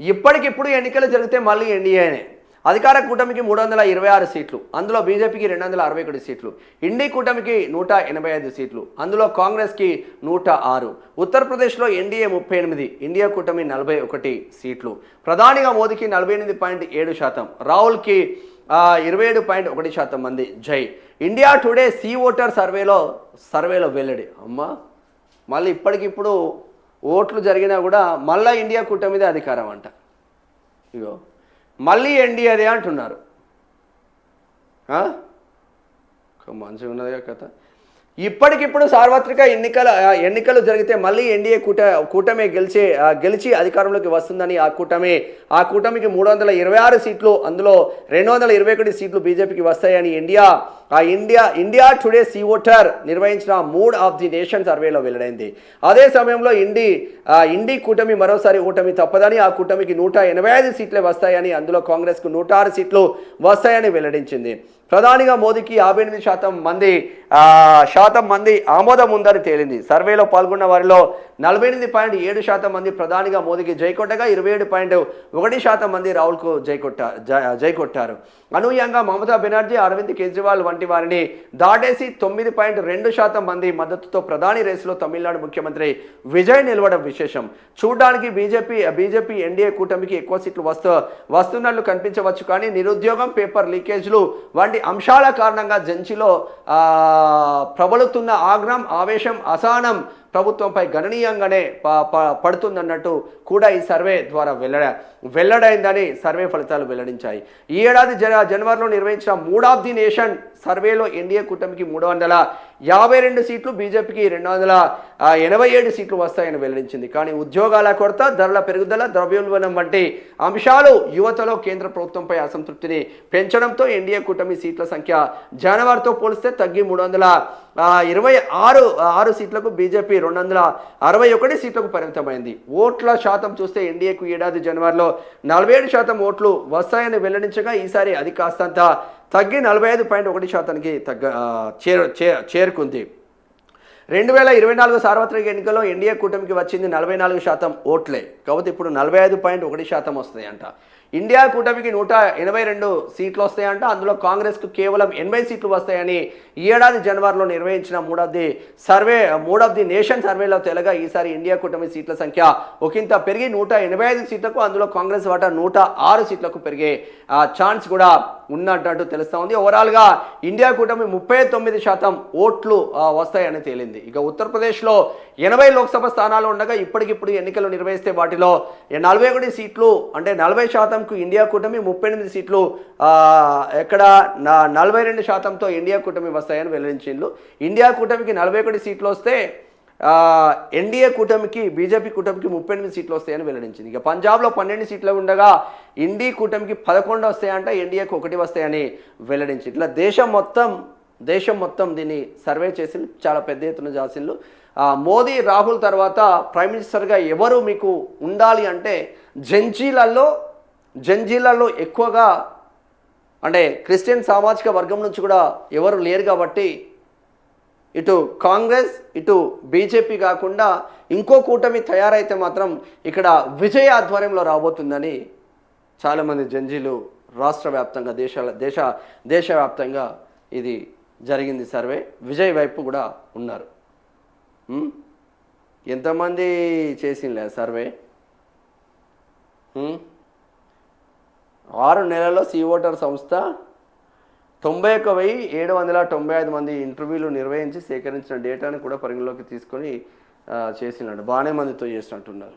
ఇప్పటికిప్పుడు ఎన్నికలు జరిగితే మళ్ళీ ఎన్డీఏనే. అధికార కూటమికి 326 సీట్లు, అందులో బీజేపీకి 261 సీట్లు, ఇండీ కూటమికి 185 సీట్లు, అందులో కాంగ్రెస్కి 106. ఉత్తరప్రదేశ్లో ఎన్డీఏ 38, ఇండియా కూటమి 41 సీట్లు. ప్రధానిగా మోదీకి 48.7%, రాహుల్కి 27.1% మంది జై. ఇండియా టుడే సీ ఓటర్ సర్వేలో వెల్లడి. అమ్మా మళ్ళీ ఇప్పటికిప్పుడు ఓట్లు జరిగినా కూడా మళ్ళీ ఇండియా కూటమిదే అధికారం అంట. ఇగో మళ్ళీ ఎన్డీఏదే అంటున్నారు. మంచిగా ఉన్నదిగా కథ. ఇప్పటికిప్పుడు సార్వత్రిక ఎన్నికలు జరిగితే మళ్ళీ ఎన్డీఏ కూటమి గెలిచి అధికారంలోకి వస్తుందని ఆ కూటమికి 326 సీట్లు, అందులో 221 సీట్లు బీజేపీకి వస్తాయని ఇండియా టుడే సీ ఓటర్ నిర్వహించిన మూడ్ ఆఫ్ ది నేషన్ సర్వేలో వెల్లడైంది. అదే సమయంలో ఇండీ కూటమి మరోసారి ఓటమి తప్పదని, ఆ కూటమికి 185 సీట్లే వస్తాయని, అందులో కాంగ్రెస్కు 106 సీట్లు వస్తాయని వెల్లడించింది. ప్రధానిగా మోదీకి 58% మంది ఆమోదం ఉందని తేలింది. సర్వేలో పాల్గొన్న వారిలో 48.7% మంది ప్రధానిగా మోదీకి జై కొట్టగా 27.1% మంది రాహుల్కు జై కొట్టారు. అనూహ్యంగా మమతా బెనర్జీ, అరవింద్ కేజ్రీవాల్ వంటి వారిని దాటేసి 9.2% మంది మద్దతుతో ప్రధాని రేసులో తమిళనాడు ముఖ్యమంత్రి విజయ్ నిలవడం విశేషం. చూడ్డానికి బీజేపీ ఎన్డీఏ కూటమికి ఎక్కువ సీట్లు వస్తున్నట్లు కనిపించవచ్చు, కానీ నిరుద్యోగం, పేపర్ లీకేజ్లు వంటి అంశాల కారణంగా జంచిలో ప్రబలుతున్న ఆగ్రహం, ఆవేశం, అసహనం ప్రభుత్వంపై గణనీయంగానే పడుతుందన్నట్టు కూడా ఈ సర్వే ద్వారా వెల్లడైందని సర్వే ఫలితాలు వెల్లడించాయి. ఈ ఏడాది జనవరిలో నిర్వహించిన మూడ్ ఆఫ్ ది నేషన్ సర్వేలో ఎన్డీఏ కూటమికి 352 సీట్లు, బీజేపీకి 287 సీట్లు వస్తాయని వెల్లడించింది. కానీ ఉద్యోగాల కొరత, ధరల పెరుగుదల, ద్రవ్యోల్బణం వంటి అంశాలు యువతలో కేంద్ర ప్రభుత్వంపై అసంతృప్తిని పెంచడంతో ఎన్డీఏ కూటమి సీట్ల సంఖ్య జనవరితో పోలిస్తే తగ్గి 326 సీట్లకు, బీజేపీ 261 సీట్లకు పరిమితమైంది. ఓట్ల శాతం చూస్తే ఎన్డీఏకు ఏడాది జనవరిలో 47% ఓట్లు వస్తాయని వెల్లడించగా ఈసారి అది కాస్తంత తగ్గి 45.1%కి చేరుకుంది. 2024 సార్వత్రిక ఎన్నికల్లో ఎన్డీఏ కూటమికి వచ్చింది 44% ఓట్లే, కాబట్టి ఇప్పుడు 45.1% వస్తాయి అంట. ఇండియా కూటమికి 182 సీట్లు వస్తాయంట, అందులో కాంగ్రెస్కు కేవలం 80 సీట్లు వస్తాయని ఈ ఏడాది జనవరిలో నిర్వహించిన మూడ్ ఆఫ్ ది నేషన్ సర్వేలో తేలగా ఈసారి ఇండియా కూటమి సీట్ల సంఖ్య ఒకంత పెరిగి 185 సీట్లకు, అందులో కాంగ్రెస్ వాటా 106 సీట్లకు పెరిగే ఛాన్స్ కూడా ఉన్నట్టు తెలుస్తూ ఉంది. ఓవరాల్గా ఇండియా కూటమి 39% ఓట్లు వస్తాయని తేలింది. ఇక ఉత్తరప్రదేశ్లో 80 లోక్సభ స్థానాలు ఉండగా ఇప్పటికిప్పుడు ఎన్నికలు నిర్వహిస్తే వాటిలో 41 సీట్లు అంటే 40%కు ఇండియా కూటమి, 38 సీట్లు 42%తో ఇండియా కూటమి వస్తాయని వెల్లడించింది. ఇండియా కూటమికి 41 సీట్లు వస్తే ఎన్డీఏ కూటమికి, బీజేపీ కూటమికి 38 సీట్లు వస్తాయని వెల్లడించింది. ఇక పంజాబ్లో 12 సీట్లు ఉండగా ఇండీ కూటమికి 11 వస్తాయంట, ఎన్డీఏకు 1 వస్తాయని వెల్లడించింది. ఇట్లా దేశం మొత్తం దీన్ని సర్వే చేసి చాలా పెద్ద ఎత్తున చేసిండ్రు. మోదీ, రాహుల్ తర్వాత ప్రైమ్ మినిస్టర్గా ఎవరు మీకు ఉండాలి అంటే జంజీలలో ఎక్కువగా అంటే క్రిస్టియన్ సామాజిక వర్గం నుంచి కూడా ఎవరు లేరు కాబట్టి ఇటు కాంగ్రెస్, ఇటు బీజేపీ కాకుండా ఇంకో కూటమి తయారైతే మాత్రం ఇక్కడ విజయ్ ఆధ్వర్యంలో రాబోతుందని చాలామంది జంజీలు రాష్ట్ర వ్యాప్తంగా దేశవ్యాప్తంగా ఇది జరిగింది సర్వే. విజయ్ వైపు కూడా ఉన్నారు. ఎంతమంది చేసింలే సర్వే? 6 నెలల్లో సీ ఓటర్ సంస్థ 91,795 మంది ఇంటర్వ్యూలు నిర్వహించి సేకరించిన డేటాను కూడా పరిగణలోకి తీసుకొని చేసినాడు. బాగానే మందితో చేసినట్టున్నారు.